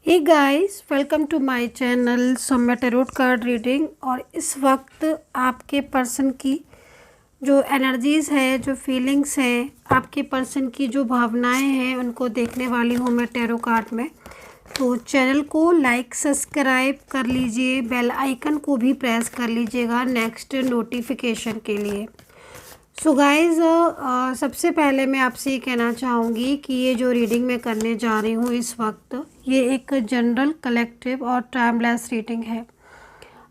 Hey guys, welcome to my channel Saumya tarot card reading. और इस वक्त आपके पर्सन की जो एनर्जीज़ है, जो फीलिंग्स हैं, आपके पर्सन की जो भावनाएं हैं, उनको देखने वाली हूँ मैं टैरो कार्ड में। तो चैनल को लाइक सब्सक्राइब कर लीजिए, बेल आइकन को भी प्रेस कर लीजिएगा नेक्स्ट नोटिफिकेशन के लिए। सो गाइज़, सबसे पहले मैं आपसे ये कहना चाहूँगी कि ये जो रीडिंग मैं करने जा रही हूँ इस वक्त, ये एक जनरल कलेक्टिव और टाइमलेस रीडिंग है।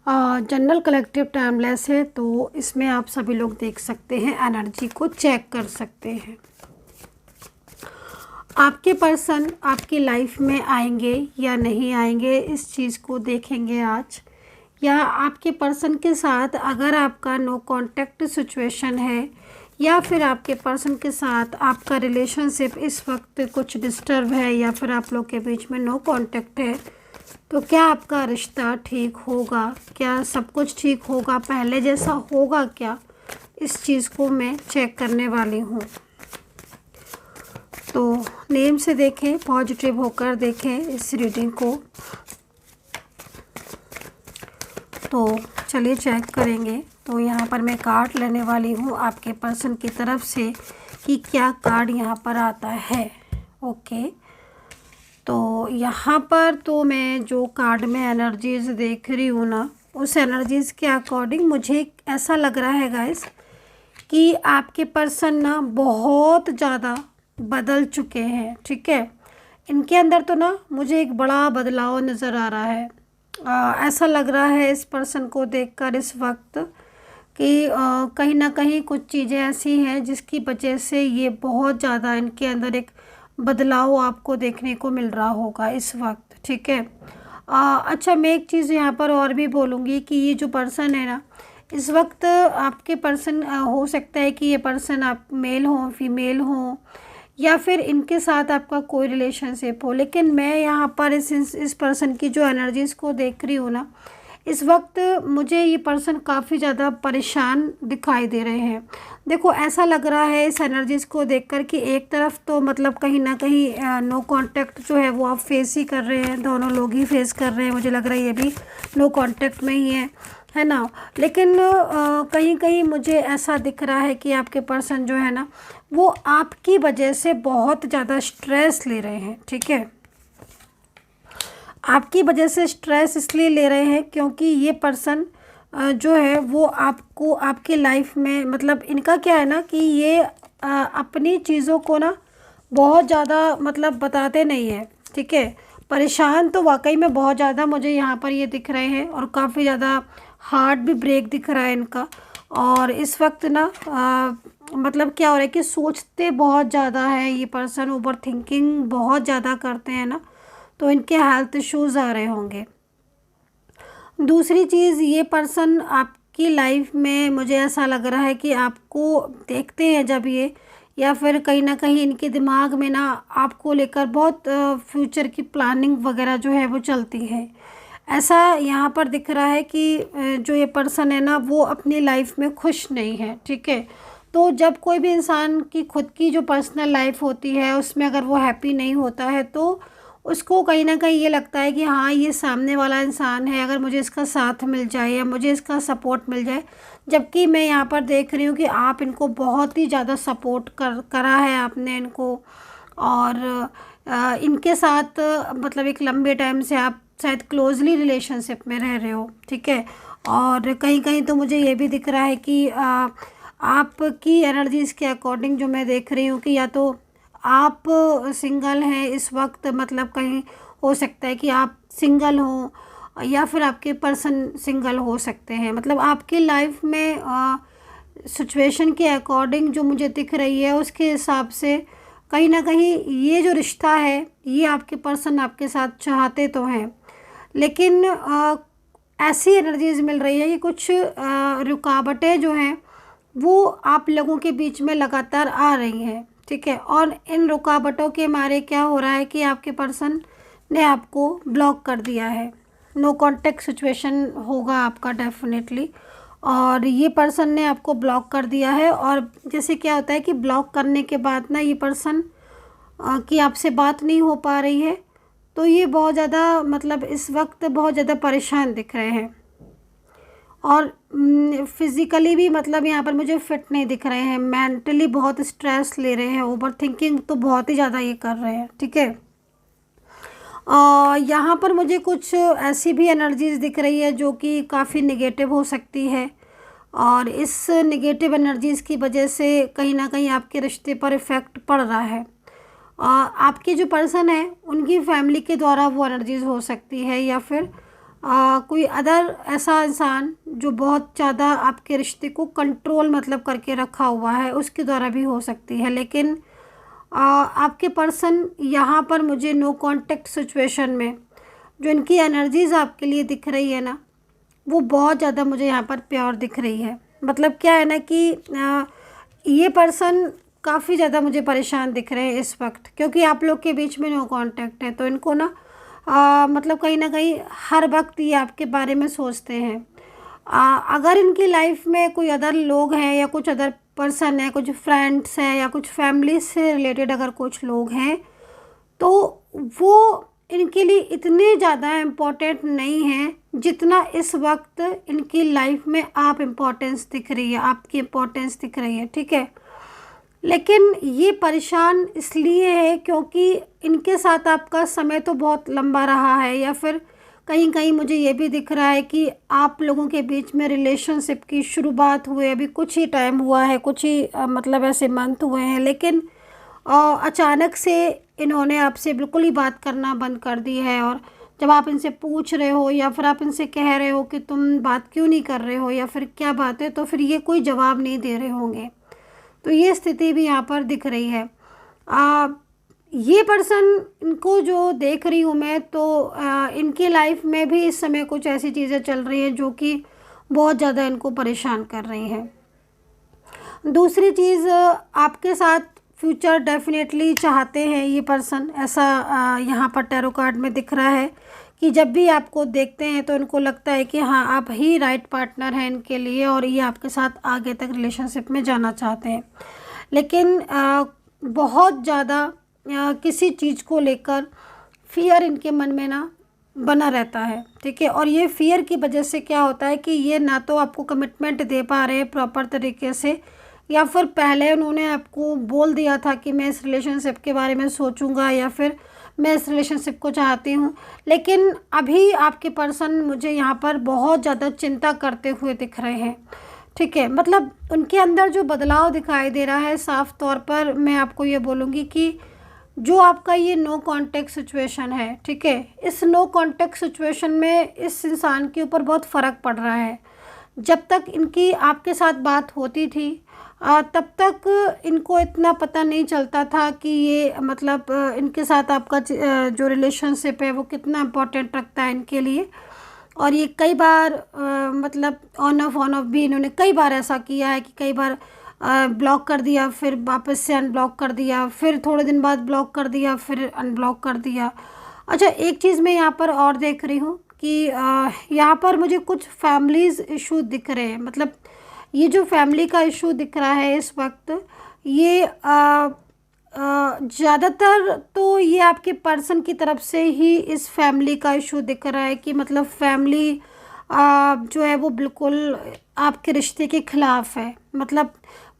जनरल कलेक्टिव टाइमलेस है, तो इसमें आप सभी लोग देख सकते हैं, एनर्जी को चेक कर सकते हैं। आपके पर्सन आपकी लाइफ में आएंगे या नहीं आएंगे, इस चीज़ को देखेंगे आज। या आपके पर्सन के साथ अगर आपका नो कांटेक्ट सिचुएशन है, या फिर आपके पर्सन के साथ आपका रिलेशनशिप इस वक्त कुछ डिस्टर्ब है, या फिर आप लोग के बीच में नो कांटेक्ट है, तो क्या आपका रिश्ता ठीक होगा, क्या सब कुछ ठीक होगा, पहले जैसा होगा क्या, इस चीज़ को मैं चेक करने वाली हूँ। तो नेम से देखें, पॉजिटिव होकर देखें इस रीडिंग को। तो चलिए चेक करेंगे। तो यहाँ पर मैं कार्ड लेने वाली हूँ आपके पर्सन की तरफ से कि क्या कार्ड यहाँ पर आता है। ओके, तो यहाँ पर तो मैं जो कार्ड में एनर्जीज देख रही हूँ ना, उस एनर्जीज़ के अकॉर्डिंग मुझे ऐसा लग रहा है गाइस कि आपके पर्सन ना बहुत ज़्यादा बदल चुके हैं। ठीक है, इनके अंदर तो ना मुझे एक बड़ा बदलाव नज़र आ रहा है। ऐसा लग रहा है इस पर्सन को देखकर इस वक्त कि कहीं ना कहीं कुछ चीज़ें ऐसी हैं जिसकी वजह से ये बहुत ज़्यादा इनके अंदर एक बदलाव आपको देखने को मिल रहा होगा इस वक्त। ठीक है, अच्छा, मैं एक चीज़ यहाँ पर और भी बोलूँगी कि ये जो पर्सन है ना, इस वक्त आपके पर्सन हो सकता है कि ये पर्सन आप मेल हो, फीमेल हो, या फिर इनके साथ आपका कोई रिलेशनशिप हो। लेकिन मैं यहाँ पर इस पर्सन की जो एनर्जीज़ को देख रही हूँ ना, इस वक्त मुझे ये पर्सन काफ़ी ज़्यादा परेशान दिखाई दे रहे हैं। देखो, ऐसा लग रहा है इस एनर्जीज़ को देखकर कि एक तरफ तो मतलब कहीं ना कहीं नो कांटेक्ट जो है वो आप फेस ही कर रहे हैं, दोनों लोग ही फेस कर रहे हैं। मुझे लग रहा है ये भी नो कांटेक्ट में ही है ना। लेकिन कहीं कहीं मुझे ऐसा दिख रहा है कि आपके पर्सन जो है ना, वो आपकी वजह से बहुत ज़्यादा स्ट्रेस ले रहे हैं। ठीक है, आपकी वजह से स्ट्रेस इसलिए ले रहे हैं क्योंकि ये पर्सन जो है वो आपको आपकी लाइफ में, मतलब इनका क्या है ना कि ये अपनी चीज़ों को ना बहुत ज़्यादा मतलब बताते नहीं है। ठीक है, परेशान तो वाकई में बहुत ज़्यादा मुझे यहाँ पर ये दिख रहे हैं, और काफ़ी ज़्यादा हार्ट भी ब्रेक दिख रहा है इनका। और इस वक्त ना मतलब क्या हो रहा है कि सोचते बहुत ज़्यादा है ये पर्सन, ओवर थिंकिंग बहुत ज़्यादा करते हैं ना, तो इनके हेल्थ इश्यूज़ आ रहे होंगे। दूसरी चीज़, ये पर्सन आपकी लाइफ में मुझे ऐसा लग रहा है कि आपको देखते हैं जब ये, या फिर कहीं ना कहीं इनके दिमाग में ना आपको लेकर बहुत फ्यूचर की प्लानिंग वगैरह जो है वो चलती है। ऐसा यहाँ पर दिख रहा है कि जो ये पर्सन है ना, वो अपनी लाइफ में खुश नहीं है। ठीक है, तो जब कोई भी इंसान की खुद की जो पर्सनल लाइफ होती है उसमें अगर वो हैप्पी नहीं होता है, तो उसको कहीं ना कहीं ये लगता है कि हाँ, ये सामने वाला इंसान है, अगर मुझे इसका साथ मिल जाए या मुझे इसका सपोर्ट मिल जाए। जबकि मैं यहाँ पर देख रही हूँ कि आप इनको बहुत ही ज़्यादा सपोर्ट करा है आपने इनको, और इनके साथ मतलब एक लंबे टाइम से आप शायद क्लोजली रिलेशनशिप में रह रहे हो। ठीक है, और कहीं कहीं तो मुझे ये भी दिख रहा है कि आपकी एनर्जीज़ के अकॉर्डिंग जो मैं देख रही हूँ कि या तो आप सिंगल हैं इस वक्त, मतलब कहीं हो सकता है कि आप सिंगल हो, या फिर आपके पर्सन सिंगल हो सकते हैं। मतलब आपकी लाइफ में सिचुएशन के अकॉर्डिंग जो मुझे दिख रही है उसके हिसाब से कहीं ना कहीं ये जो रिश्ता है, ये आपके पर्सन आपके साथ चाहते तो हैं, लेकिन ऐसी एनर्जीज मिल रही है कि कुछ रुकावटें जो हैं वो आप लोगों के बीच में लगातार आ रही हैं। ठीक है, और इन रुकावटों के मारे क्या हो रहा है कि आपके पर्सन ने आपको ब्लॉक कर दिया है। नो कांटेक्ट सिचुएशन होगा आपका डेफिनेटली, और ये पर्सन ने आपको ब्लॉक कर दिया है। और जैसे क्या होता है कि ब्लॉक करने के बाद ना ये पर्सन की आपसे बात नहीं हो पा रही है, तो ये बहुत ज़्यादा मतलब इस वक्त बहुत ज़्यादा परेशान दिख रहे हैं। और फिज़िकली भी मतलब यहाँ पर मुझे फिट नहीं दिख रहे हैं, मेंटली बहुत स्ट्रेस ले रहे हैं, ओवर थिंकिंग तो बहुत ही ज़्यादा ये कर रहे हैं, ठीक है। यहाँ पर मुझे कुछ ऐसी भी एनर्जीज़ दिख रही है जो कि काफ़ी नेगेटिव हो सकती है, और इस नेगेटिव एनर्जीज़ की वजह से कहीं ना कहीं आपके रिश्ते पर इफ़ेक्ट पड़ रहा है। आपके जो पर्सन है उनकी फैमिली के द्वारा वो एनर्जीज़ हो सकती है, या फिर कोई अदर ऐसा इंसान जो बहुत ज़्यादा आपके रिश्ते को कंट्रोल मतलब करके रखा हुआ है उसके द्वारा भी हो सकती है। लेकिन आपके पर्सन यहाँ पर मुझे नो कांटेक्ट सिचुएशन में जो इनकी एनर्जीज़ आपके लिए दिख रही है ना, वो बहुत ज़्यादा मुझे यहाँ पर प्योर दिख रही है। मतलब क्या है ना कि ये पर्सन काफ़ी ज़्यादा मुझे परेशान दिख रहे हैं इस वक्त, क्योंकि आप लोग के बीच में नो कांटेक्ट है। तो इनको ना मतलब कहीं ना कहीं हर वक्त ये आपके बारे में सोचते हैं। अगर इनकी लाइफ में कोई अदर लोग हैं या कुछ अदर पर्सन है, कुछ फ्रेंड्स हैं या कुछ फैमिली से रिलेटेड अगर कुछ लोग हैं, तो वो इनके लिए इतने ज़्यादा इम्पोर्टेंट नहीं हैं जितना इस वक्त इनकी लाइफ में आप इम्पोर्टेंस दिख रही है, आपकी इम्पोर्टेंस दिख रही है, ठीक है। लेकिन ये परेशान इसलिए है क्योंकि इनके साथ आपका समय तो बहुत लंबा रहा है, या फिर कहीं कहीं मुझे ये भी दिख रहा है कि आप लोगों के बीच में रिलेशनशिप की शुरुआत हुए अभी कुछ ही टाइम हुआ है, कुछ ही मतलब ऐसे मंथ हुए हैं, लेकिन अचानक से इन्होंने आपसे बिल्कुल ही बात करना बंद कर दी है। और जब आप इनसे पूछ रहे हो या फिर आप इनसे कह रहे हो कि तुम बात क्यों नहीं कर रहे हो या फिर क्या बात है, तो फिर ये कोई जवाब नहीं दे रहे होंगे। तो ये स्थिति भी यहाँ पर दिख रही है। ये पर्सन इनको जो देख रही हूँ मैं, तो इनकी लाइफ में भी इस समय कुछ ऐसी चीज़ें चल रही हैं जो कि बहुत ज़्यादा इनको परेशान कर रही हैं। दूसरी चीज़, आपके साथ फ्यूचर डेफिनेटली चाहते हैं ये पर्सन, ऐसा यहाँ पर टैरो कार्ड में दिख रहा है कि जब भी आपको देखते हैं तो इनको लगता है कि हाँ आप ही राइट पार्टनर हैं इनके लिए, और ये आपके साथ आगे तक रिलेशनशिप में जाना चाहते हैं। लेकिन बहुत ज़्यादा किसी चीज़ को लेकर फियर इनके मन में ना बना रहता है, ठीक है। और ये फियर की वजह से क्या होता है कि ये ना तो आपको कमिटमेंट दे पा रहे हैं प्रॉपर तरीके से, या फिर पहले उन्होंने आपको बोल दिया था कि मैं इस रिलेशनशिप के बारे में सोचूंगा या फिर मैं इस रिलेशनशिप को चाहती हूँ, लेकिन अभी आपके पर्सन मुझे यहाँ पर बहुत ज़्यादा चिंता करते हुए दिख रहे हैं, ठीक है। मतलब उनके अंदर जो बदलाव दिखाई दे रहा है, साफ तौर पर मैं आपको ये बोलूँगी कि जो आपका ये नो कांटेक्ट सिचुएशन है, ठीक है, इस नो कांटेक्ट सिचुएशन में इस इंसान के ऊपर बहुत फ़र्क पड़ रहा है। जब तक इनकी आपके साथ बात होती थी तब तक इनको इतना पता नहीं चलता था कि ये मतलब इनके साथ आपका जो रिलेशनशिप है वो कितना इम्पोर्टेंट रखता है इनके लिए। और ये कई बार मतलब ऑन ऑफ भी इन्होंने कई बार ऐसा किया है कि कई बार ब्लॉक कर दिया, फिर वापस से अनब्लॉक कर दिया, फिर थोड़े दिन बाद ब्लॉक कर दिया, फिर अनब्लॉक कर दिया। अच्छा, एक चीज़ मैं यहाँ पर और देख रही हूँ कि यहाँ पर मुझे कुछ फैमिलीज़ इशू दिख रहे हैं। मतलब ये जो फैमिली का इशू दिख रहा है इस वक्त, ये ज़्यादातर तो ये आपके पर्सन की तरफ से ही इस फैमिली का इशू दिख रहा है कि मतलब फैमिली जो है वो बिल्कुल आपके रिश्ते के ख़िलाफ़ है। मतलब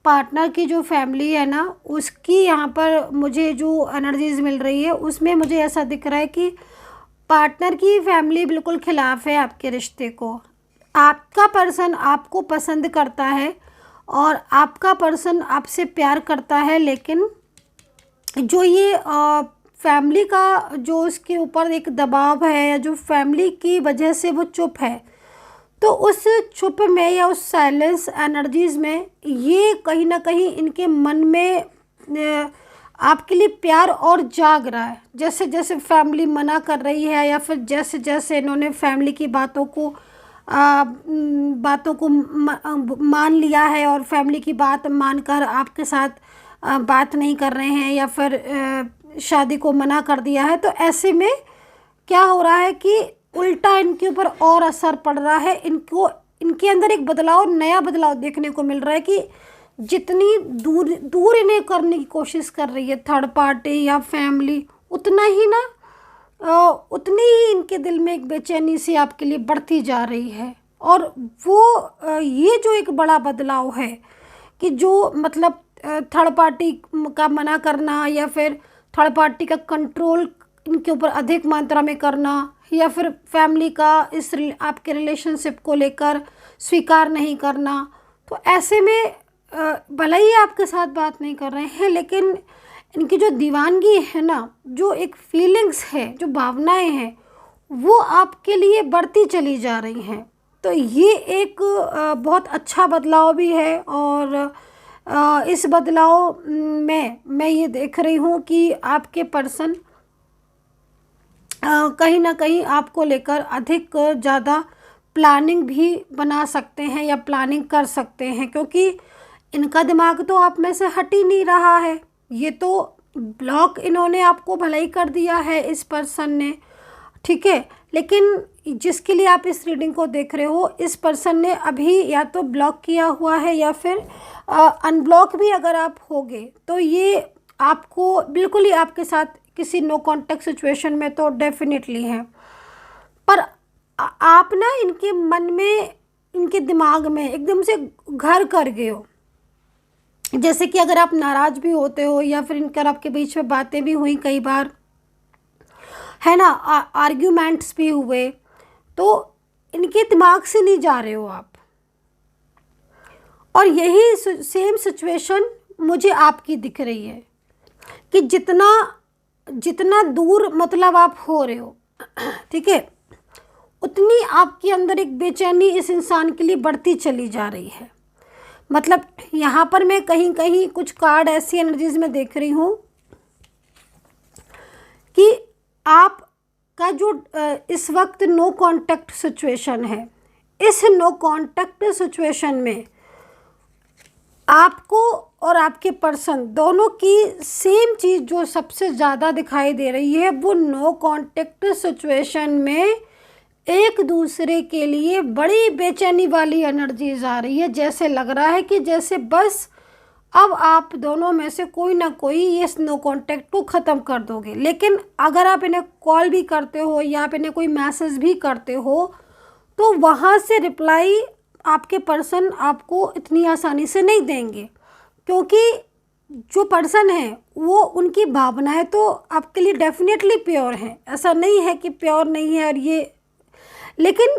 पार्टनर की जो फैमिली है ना, उसकी यहाँ पर मुझे जो एनर्जीज़ मिल रही है उसमें मुझे ऐसा दिख रहा है कि पार्टनर की फैमिली बिल्कुल ख़िलाफ़ है आपके रिश्ते को। आपका पर्सन आपको पसंद करता है और आपका पर्सन आपसे प्यार करता है, लेकिन जो ये फैमिली का जो उसके ऊपर एक दबाव है या जो फैमिली की वजह से वो चुप है, तो उस चुप में या उस साइलेंस एनर्जीज़ में ये कहीं ना कहीं इनके मन में आपके लिए प्यार और जाग रहा है। जैसे जैसे फैमिली मना कर रही है या फिर जैसे जैसे इन्होंने फैमिली की बातों को मान लिया है और फैमिली की बात मानकर आपके साथ बात नहीं कर रहे हैं या फिर शादी को मना कर दिया है, तो ऐसे में क्या हो रहा है कि उल्टा इनके ऊपर और असर पड़ रहा है। इनके अंदर एक बदलाव, नया बदलाव देखने को मिल रहा है कि जितनी दूर इन्हें करने की कोशिश कर रही है थर्ड पार्टी या फैमिली, उतना ही ना उतनी ही इनके दिल में एक बेचैनी सी आपके लिए बढ़ती जा रही है। और वो ये जो एक बड़ा बदलाव है कि जो मतलब थर्ड पार्टी का मना करना या फिर थर्ड पार्टी का कंट्रोल इनके ऊपर अधिक मात्रा में करना, या फिर फैमिली का आपके रिलेशनशिप को लेकर स्वीकार नहीं करना, तो ऐसे में भले ही आपके साथ बात नहीं कर रहे हैं, लेकिन इनकी जो दीवानगी है ना, जो एक फीलिंग्स है, जो भावनाएं हैं, वो आपके लिए बढ़ती चली जा रही हैं। तो ये एक बहुत अच्छा बदलाव भी है। और इस बदलाव में मैं ये देख रही हूँ कि आपके पर्सन कहीं ना कहीं आपको लेकर अधिक ज़्यादा प्लानिंग भी बना सकते हैं या प्लानिंग कर सकते हैं, क्योंकि इनका दिमाग तो आप में से हट ही नहीं रहा है। ये तो ब्लॉक इन्होंने आपको भला ही कर दिया है इस पर्सन ने, ठीक है। लेकिन जिसके लिए आप इस रीडिंग को देख रहे हो, इस पर्सन ने अभी या तो ब्लॉक किया हुआ है या फिर अनब्लॉक भी अगर आप होगे तो ये आपको बिल्कुल ही आपके साथ किसी नो कॉन्टेक्ट सिचुएशन में तो डेफिनेटली है। पर आप ना इनके मन में, इनके दिमाग में एकदम से घर कर गए हो। जैसे कि अगर आप नाराज़ भी होते हो या फिर इनकर आपके बीच में बातें भी हुई कई बार, है ना, आर्ग्यूमेंट्स भी हुए, तो इनके दिमाग से नहीं जा रहे हो आप। और यही सेम सिचुएशन मुझे आपकी दिख रही है कि जितना जितना दूर मतलब आप हो रहे हो, ठीक है, उतनी आपके अंदर एक बेचैनी इस इंसान के लिए बढ़ती चली जा रही है। मतलब यहाँ पर मैं कहीं कहीं कुछ कार्ड ऐसी एनर्जीज में देख रही हूँ कि आपका जो इस वक्त नो कांटेक्ट सिचुएशन है, इस नो कांटेक्ट सिचुएशन में आपको और आपके पर्सन दोनों की सेम चीज़ जो सबसे ज़्यादा दिखाई दे रही है, वो नो कांटेक्ट सिचुएशन में एक दूसरे के लिए बड़ी बेचैनी वाली एनर्जीज आ रही है। जैसे लग रहा है कि जैसे बस अब आप दोनों में से कोई ना कोई ये नो कांटेक्ट को ख़त्म कर दोगे। लेकिन अगर आप इन्हें कॉल भी करते हो या आप इन्हें कोई मैसेज भी करते हो, तो वहाँ से रिप्लाई आपके पर्सन आपको इतनी आसानी से नहीं देंगे, क्योंकि जो पर्सन है वो, उनकी भावनाएं तो आपके लिए डेफिनेटली प्योर हैं, ऐसा नहीं है कि प्योर नहीं है। और ये, लेकिन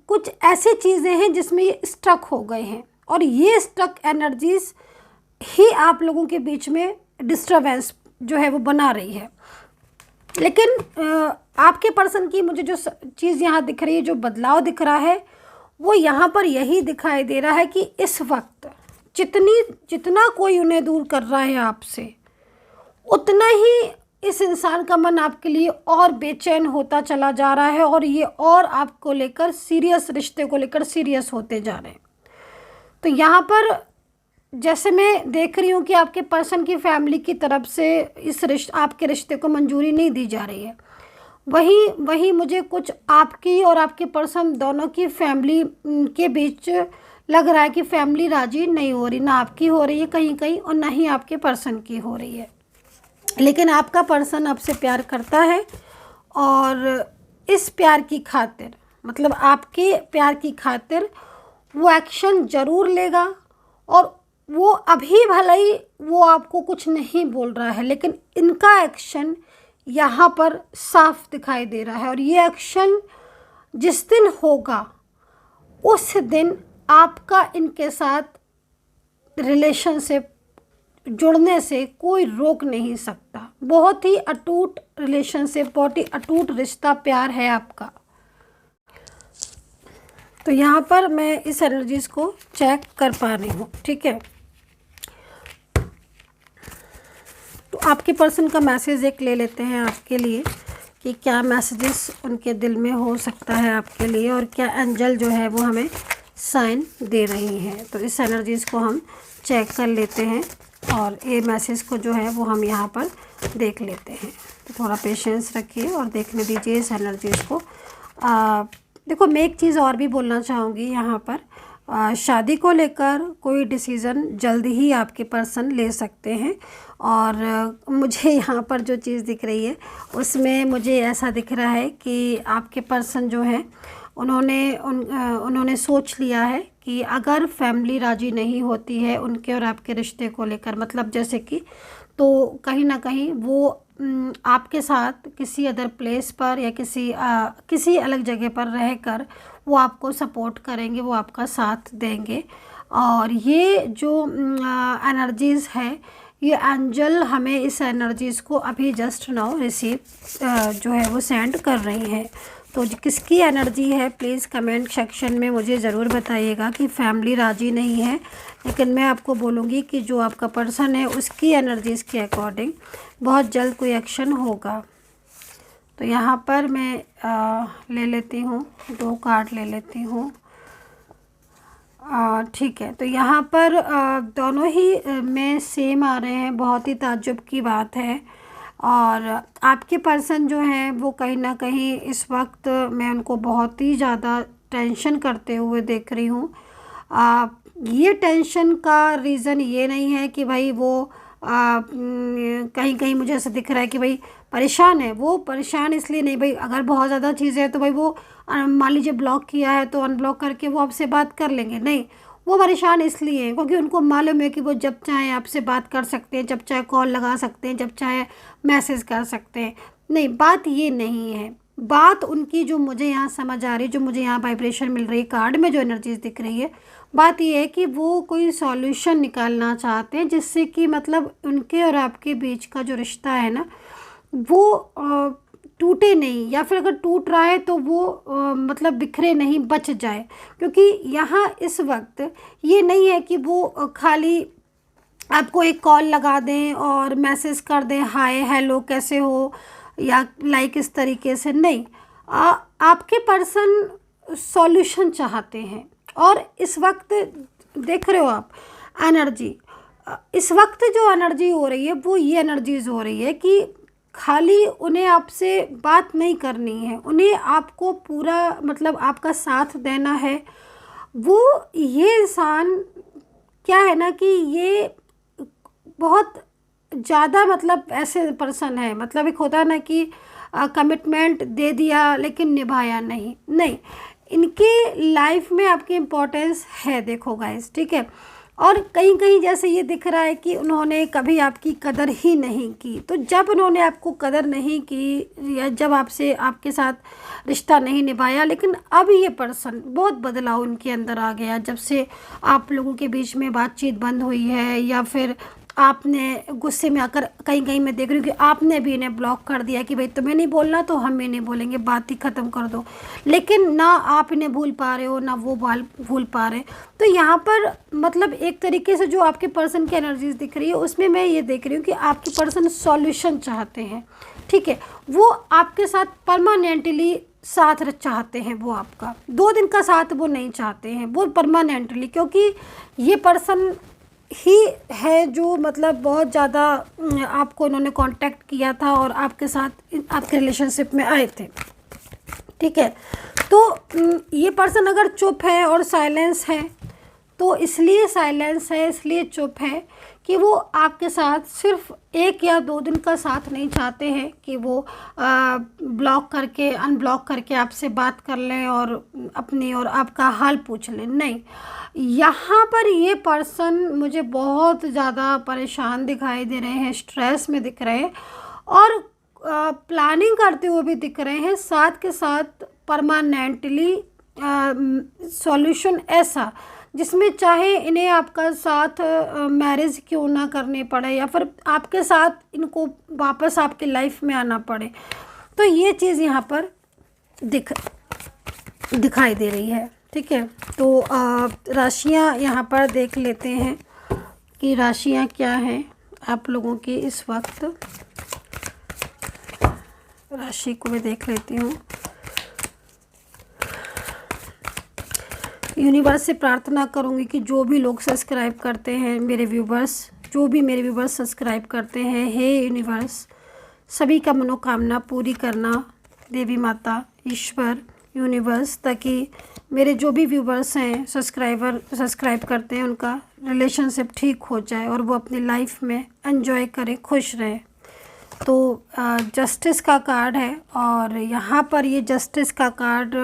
कुछ ऐसी चीज़ें हैं जिसमें ये स्टक हो गए हैं, और ये स्टक एनर्जीज ही आप लोगों के बीच में डिस्टर्बेंस जो है वो बना रही है। लेकिन आपके पर्सन की मुझे जो चीज़ यहाँ दिख रही है, जो बदलाव दिख रहा है, वो यहाँ पर यही दिखाई दे रहा है कि इस वक्त जितना कोई उन्हें दूर कर रहा है आपसे, उतना ही इस इंसान का मन आपके लिए और बेचैन होता चला जा रहा है, और ये और आपको लेकर सीरियस, रिश्ते को लेकर सीरियस होते जा रहे हैं। तो यहाँ पर जैसे मैं देख रही हूँ कि आपके पर्सन की फैमिली की तरफ से आपके रिश्ते को मंजूरी नहीं दी जा रही है, वही मुझे कुछ आपकी और आपके पर्सन दोनों की फैमिली के बीच लग रहा है कि फैमिली राजी नहीं हो रही, ना आपकी हो रही है कहीं कहीं और ना ही आपके पर्सन की हो रही है। लेकिन आपका पर्सन आपसे प्यार करता है, और इस प्यार की खातिर, मतलब आपके प्यार की खातिर वो एक्शन ज़रूर लेगा। और वो अभी भले ही वो आपको कुछ नहीं बोल रहा है, लेकिन इनका एक्शन यहाँ पर साफ दिखाई दे रहा है। और ये एक्शन जिस दिन होगा, उस दिन आपका इनके साथ रिलेशनशिप जुड़ने से कोई रोक नहीं सकता। बहुत ही अटूट रिलेशनशिप, बहुत ही अटूट रिश्ता, प्यार है आपका। तो यहाँ पर मैं इस एनर्जीज़ को चेक कर पा रही हूँ, ठीक है। तो आपके पर्सन का मैसेज एक ले लेते हैं आपके लिए कि क्या मैसेजेस उनके दिल में हो सकता है आपके लिए, और क्या एंजल जो है वो हमें साइन दे रही हैं। तो इस एनर्जीज़ को हम चेक कर लेते हैं, और ये मैसेज को जो है वो हम यहाँ पर देख लेते हैं। तो थोड़ा पेशेंस रखिए और देखने दीजिए इस एनर्जीज़ को। देखो, मैं एक चीज़ और भी बोलना चाहूँगी यहाँ पर। शादी को लेकर कोई डिसीज़न जल्दी ही आपके पर्सन ले सकते हैं। और मुझे यहाँ पर जो चीज़ दिख रही है उसमें मुझे ऐसा दिख रहा है कि आपके पर्सन जो हैं उन्होंने सोच लिया है कि अगर फैमिली राज़ी नहीं होती है उनके और आपके रिश्ते को लेकर, मतलब जैसे कि, तो कहीं ना कहीं वो आपके साथ किसी अदर प्लेस पर या किसी अलग जगह पर रहकर वो आपको सपोर्ट करेंगे, वो आपका साथ देंगे। और ये जो एनर्जीज़ है, ये एंजल हमें इस एनर्जीज़ को अभी जस्ट नाउ रिसीव जो है वो सेंड कर रही हैं। तो किसकी एनर्जी है प्लीज़ कमेंट सेक्शन में मुझे ज़रूर बताइएगा कि फैमिली राज़ी नहीं है, लेकिन मैं आपको बोलूँगी कि जो आपका पर्सन है उसकी एनर्जीज़ के अकॉर्डिंग बहुत जल्द कोई एक्शन होगा। तो यहाँ पर मैं ले लेती हूँ, 2 कार्ड ले लेती हूँ। ठीक है, तो यहाँ पर दोनों ही में सेम आ रहे हैं, बहुत ही ताज्जुब की बात है। और आपके पर्सन जो हैं वो कहीं ना कहीं इस वक्त मैं उनको बहुत ही ज़्यादा टेंशन करते हुए देख रही हूँ। ये टेंशन का रीज़न ये नहीं है कि भाई वो कहीं कहीं मुझे ऐसा दिख रहा है कि भाई परेशान है। वो परेशान इसलिए नहीं, भाई अगर बहुत ज़्यादा चीज़ें हैं तो भाई वो मान लीजिए ब्लॉक किया है तो अनब्लॉक करके वो आपसे बात कर लेंगे, नहीं। वो परेशान इसलिए हैं क्योंकि उनको मालूम है कि वो जब चाहे आपसे बात कर सकते हैं, जब चाहे कॉल लगा सकते हैं, जब चाहे मैसेज कर सकते हैं। नहीं, बात ये नहीं है। बात उनकी जो मुझे यहाँ समझ आ रही है, जो मुझे यहाँ वाइब्रेशन मिल रही है, कार्ड में जो एनर्जीज दिख रही है, बात ये है कि वो कोई सॉल्यूशन निकालना चाहते हैं जिससे कि मतलब उनके और आपके बीच का जो रिश्ता है ना वो टूटे नहीं, या फिर अगर टूट रहा है तो वो मतलब बिखरे नहीं, बच जाए। क्योंकि यहाँ इस वक्त ये नहीं है कि वो खाली आपको एक कॉल लगा दें और मैसेज कर दें हाय हेलो कैसे हो या लाइक इस तरीके से, नहीं। आपके पर्सन सॉल्यूशन चाहते हैं। और इस वक्त देख रहे हो आप एनर्जी, इस वक्त जो एनर्जी हो रही है वो ये एनर्जीज हो रही है कि खाली उन्हें आपसे बात नहीं करनी है, उन्हें आपको पूरा मतलब आपका साथ देना है। वो ये इंसान क्या है ना कि ये बहुत ज़्यादा मतलब ऐसे पर्सन है, मतलब एक होता है ना कि कमिटमेंट दे दिया लेकिन निभाया नहीं, नहीं। इनके लाइफ में आपकी इम्पोर्टेंस है, देखो गाइस, ठीक है। और कहीं कहीं जैसे ये दिख रहा है कि उन्होंने कभी आपकी कदर ही नहीं की। तो जब उन्होंने आपको कदर नहीं की या जब आपसे आपके साथ रिश्ता नहीं निभाया, लेकिन अब ये पर्सन बहुत बदलाव उनके अंदर आ गया जब से आप लोगों के बीच में बातचीत बंद हुई है, या फिर आपने गुस्से में आकर कहीं कहीं मैं देख रही हूँ कि आपने भी इन्हें ब्लॉक कर दिया कि भाई तुम्हें नहीं बोलना तो हम भी नहीं बोलेंगे, बात ही ख़त्म कर दो। लेकिन ना आप इन्हें भूल पा रहे हो ना वो भूल पा रहे। तो यहाँ पर मतलब एक तरीके से जो आपके पर्सन की एनर्जीज दिख रही है उसमें मैं ये देख रही हूँ कि आपके पर्सन सॉल्यूशन चाहते हैं, ठीक है। वो आपके साथ परमानेंटली साथ चाहते हैं। वो आपका 2 दिन का साथ वो नहीं चाहते हैं, वो परमानेंटली, क्योंकि ये पर्सन ही है जो मतलब बहुत ज़्यादा आपको उन्होंने कांटेक्ट किया था और आपके साथ आपके रिलेशनशिप में आए थे, ठीक है। तो ये पर्सन अगर चुप है और साइलेंस है तो इसलिए साइलेंस है, इसलिए चुप है कि वो आपके साथ सिर्फ 1 या 2 दिन का साथ नहीं चाहते हैं कि वो ब्लॉक करके अनब्लॉक करके आपसे बात कर लें और अपनी और आपका हाल पूछ लें, नहीं। यहाँ पर ये पर्सन मुझे बहुत ज़्यादा परेशान दिखाई दे रहे हैं, स्ट्रेस में दिख रहे हैं और प्लानिंग करते हुए भी दिख रहे हैं, साथ के साथ परमानेंटली सॉल्यूशन ऐसा जिसमें चाहे इन्हें आपका साथ मैरिज क्यों ना करनी पड़े या फिर आपके साथ इनको वापस आपके लाइफ में आना पड़े। तो ये चीज़ यहाँ पर दिखाई दे रही है, ठीक है। तो राशियाँ यहाँ पर देख लेते हैं कि राशियाँ क्या हैं आप लोगों की इस वक्त। राशि को मैं देख लेती हूँ। यूनिवर्स से प्रार्थना करूँगी कि जो भी लोग सब्सक्राइब करते हैं मेरे व्यूवर्स, जो भी मेरे व्यूवर्स सब्सक्राइब करते हैं, हे यूनिवर्स सभी का मनोकामना पूरी करना। देवी माता, ईश्वर, यूनिवर्स, ताकि मेरे जो भी व्यूवर्स हैं, सब्सक्राइब करते हैं, उनका रिलेशनशिप ठीक हो जाए और वो अपनी लाइफ में एंजॉय करें, खुश रहें। तो जस्टिस का कार्ड है और यहाँ पर ये जस्टिस का कार्ड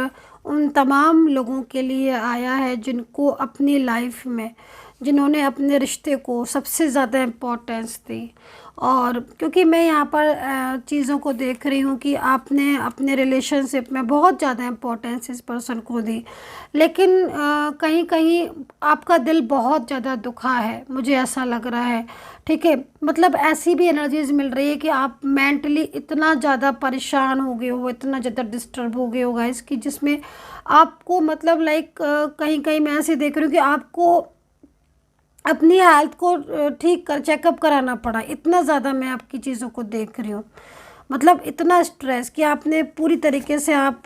उन तमाम लोगों के लिए आया है जिनको अपनी लाइफ में, जिन्होंने अपने रिश्ते को सबसे ज़्यादा इम्पोर्टेंस दी। और क्योंकि मैं यहाँ पर चीज़ों को देख रही हूँ कि आपने अपने रिलेशनशिप में बहुत ज़्यादा इम्पोर्टेंस इस पर्सन को दी, लेकिन कहीं कहीं आपका दिल बहुत ज़्यादा दुखा है, मुझे ऐसा लग रहा है। ठीक है, मतलब ऐसी भी एनर्जीज मिल रही है कि आप मेंटली इतना ज़्यादा परेशान हो गए हो, इतना ज़्यादा डिस्टर्ब हो गए हो गाइस, कि जिसमें आपको मतलब लाइक कहीं कहीं मैं ऐसे देख रही हूँ कि आपको अपनी हेल्थ को ठीक कर चेकअप कराना पड़ा। इतना ज़्यादा मैं आपकी चीज़ों को देख रही हूँ, मतलब इतना स्ट्रेस कि आपने पूरी तरीके से आप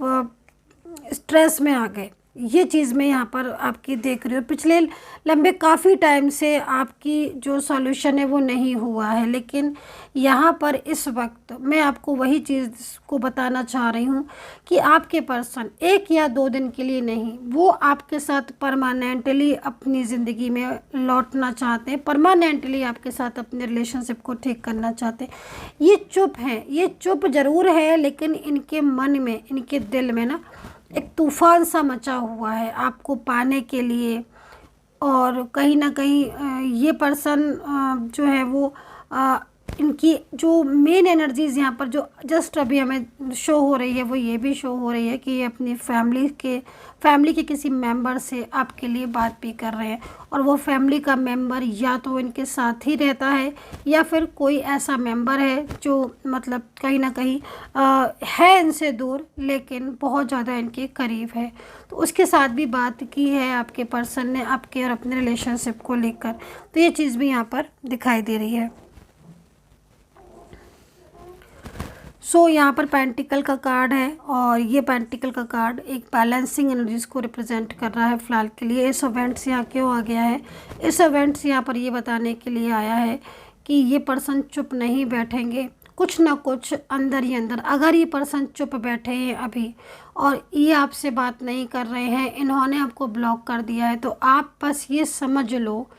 स्ट्रेस में आ गए। ये चीज़ मैं यहाँ पर आपकी देख रही हूँ। पिछले लंबे काफ़ी टाइम से आपकी जो सॉल्यूशन है वो नहीं हुआ है, लेकिन यहाँ पर इस वक्त मैं आपको वही चीज़ को बताना चाह रही हूँ कि आपके पर्सन 1 या 2 दिन के लिए नहीं, वो आपके साथ परमानेंटली अपनी ज़िंदगी में लौटना चाहते हैं, परमानेंटली आपके साथ अपने रिलेशनशिप को ठीक करना चाहते हैं। ये चुप हैं, ये चुप ज़रूर है, लेकिन इनके मन में, इनके दिल में ना एक तूफ़ान सा मचा हुआ है आपको पाने के लिए। और कहीं ना कहीं ये पर्सन जो है वो इनकी जो मेन एनर्जीज़ यहाँ पर जो जस्ट अभी हमें शो हो रही है, वो ये भी शो हो रही है कि ये अपनी फैमिली के किसी मेंबर से आपके लिए बात भी कर रहे हैं, और वो फैमिली का मेंबर या तो इनके साथ ही रहता है या फिर कोई ऐसा मेंबर है जो मतलब कहीं ना कहीं है इनसे दूर लेकिन बहुत ज़्यादा इनके करीब है। तो उसके साथ भी बात की है आपके पर्सन ने आपके और अपने रिलेशनशिप को लेकर। तो ये चीज़ भी यहाँ पर दिखाई दे रही है। यहाँ पर पेंटिकल का कार्ड है और ये पेंटिकल का कार्ड एक बैलेंसिंग एनर्जीज को रिप्रेजेंट कर रहा है फ़िलहाल के लिए। इस इवेंट्स यहाँ क्यों आ गया है, इस इवेंट्स यहाँ पर ये बताने के लिए आया है कि ये पर्सन चुप नहीं बैठेंगे, कुछ ना कुछ अंदर ही अंदर। अगर ये पर्सन चुप बैठे हैं अभी और ये आपसे बात नहीं कर रहे हैं, इन्होंने आपको ब्लॉक कर दिया है, तो आप बस ये समझ लो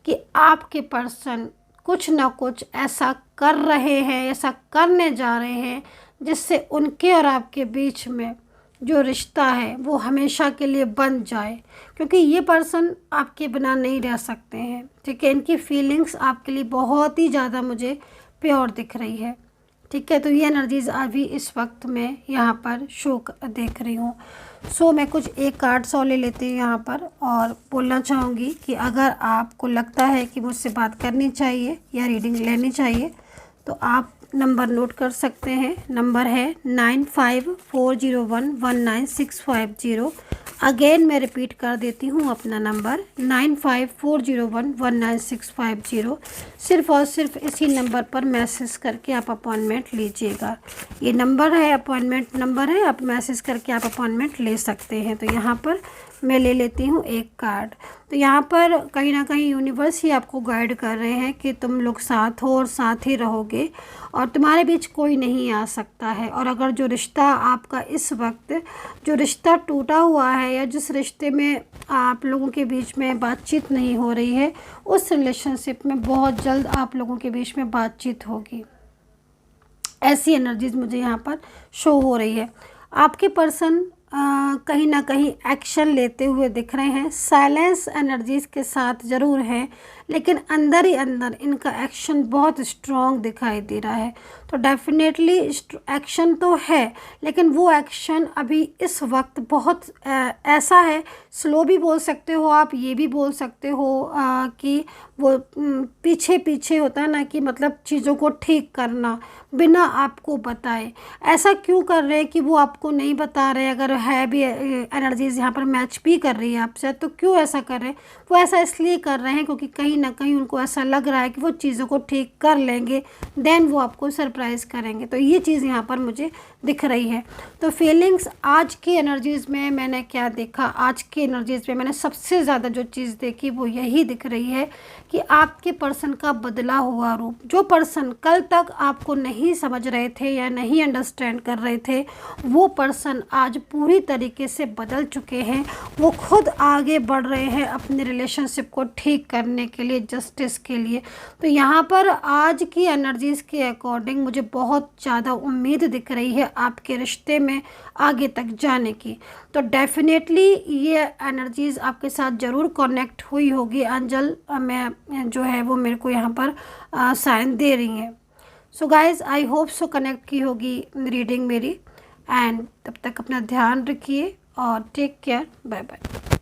कि आपके पर्सन कुछ ना कुछ ऐसा कर रहे हैं, ऐसा करने जा रहे हैं जिससे उनके और आपके बीच में जो रिश्ता है वो हमेशा के लिए बन जाए, क्योंकि ये पर्सन आपके बिना नहीं रह सकते हैं। ठीक है, इनकी फीलिंग्स आपके लिए बहुत ही ज़्यादा मुझे प्योर दिख रही है। ठीक है, तो ये एनर्जीज़ अभी इस वक्त मैं यहाँ पर शो देख रही हूँ। मैं कुछ एक कार्ड्स और ले लेती हूँ यहाँ पर और बोलना चाहूँगी कि अगर आपको लगता है कि मुझसे बात करनी चाहिए या रीडिंग लेनी चाहिए तो आप नंबर नोट कर सकते हैं। नंबर है 9540119650। अगेन मैं रिपीट कर देती हूँ अपना नंबर 9540119650। सिर्फ़ और सिर्फ इसी नंबर पर मैसेज करके आप अपॉइंटमेंट लीजिएगा। ये नंबर है, अपॉइंटमेंट नंबर है, आप मैसेज करके आप अपॉइंटमेंट ले सकते हैं। तो यहाँ पर मैं ले लेती हूँ एक कार्ड। तो यहाँ पर कहीं ना कहीं यूनिवर्स ही आपको गाइड कर रहे हैं कि तुम लोग साथ हो और साथ ही रहोगे और तुम्हारे बीच कोई नहीं आ सकता है। और अगर जो रिश्ता आपका इस वक्त जो रिश्ता टूटा हुआ है या जिस रिश्ते में आप लोगों के बीच में बातचीत नहीं हो रही है, उस रिलेशनशिप में बहुत जल्द आप लोगों के बीच में बातचीत होगी। ऐसी एनर्जीज़ मुझे यहाँ पर शो हो रही है। आपके पर्सन कहीं ना कहीं एक्शन लेते हुए दिख रहे हैं। साइलेंस एनर्जीज़ के साथ ज़रूर हैं, लेकिन अंदर ही अंदर इनका एक्शन बहुत स्ट्रॉन्ग दिखाई दे रहा है। तो डेफिनेटली एक्शन तो है, लेकिन वो एक्शन अभी इस वक्त बहुत ऐसा है, स्लो भी बोल सकते हो आप, ये भी बोल सकते हो कि वो पीछे पीछे होता है ना, कि मतलब चीज़ों को ठीक करना बिना आपको बताए। ऐसा क्यों कर रहे हैं कि वो आपको नहीं बता रहे? अगर है भी एनर्जीज़ यहाँ पर मैच भी कर रही है आपसे, तो क्यों ऐसा कर रहे हैं? वो ऐसा इसलिए कर रहे हैं क्योंकि कहीं ना कहीं उनको ऐसा लग रहा है कि वो चीज़ों को ठीक कर लेंगे, देन वो आपको सरप्राइज़ करेंगे। तो ये चीज़ यहाँ पर मुझे दिख रही है। तो फीलिंग्स आज की एनर्जीज़ में मैंने क्या देखा, आज की एनर्जीज़ में मैंने सबसे ज़्यादा जो चीज़ देखी वो यही दिख रही है कि आपके पर्सन का बदला हुआ रूप, जो पर्सन कल तक आपको नहीं समझ रहे थे या नहीं अंडरस्टैंड कर रहे थे, वो पर्सन आज पूरी तरीके से बदल चुके हैं। वो खुद आगे बढ़ रहे हैं अपने रिलेशनशिप को ठीक करने के लिए, जस्टिस के लिए। तो यहाँ पर आज की एनर्जीज़ के अकॉर्डिंग मुझे बहुत ज़्यादा उम्मीद दिख रही है आपके रिश्ते में आगे तक जाने की। तो डेफिनेटली ये एनर्जीज़ आपके साथ ज़रूर कनेक्ट हुई होगी। अंजल मैं जो है वो मेरे को यहाँ पर साइन दे रही हैं। So guys, I hope so connect की होगी रीडिंग मेरी। एंड तब तक अपना ध्यान रखिए और टेक केयर। Bye bye.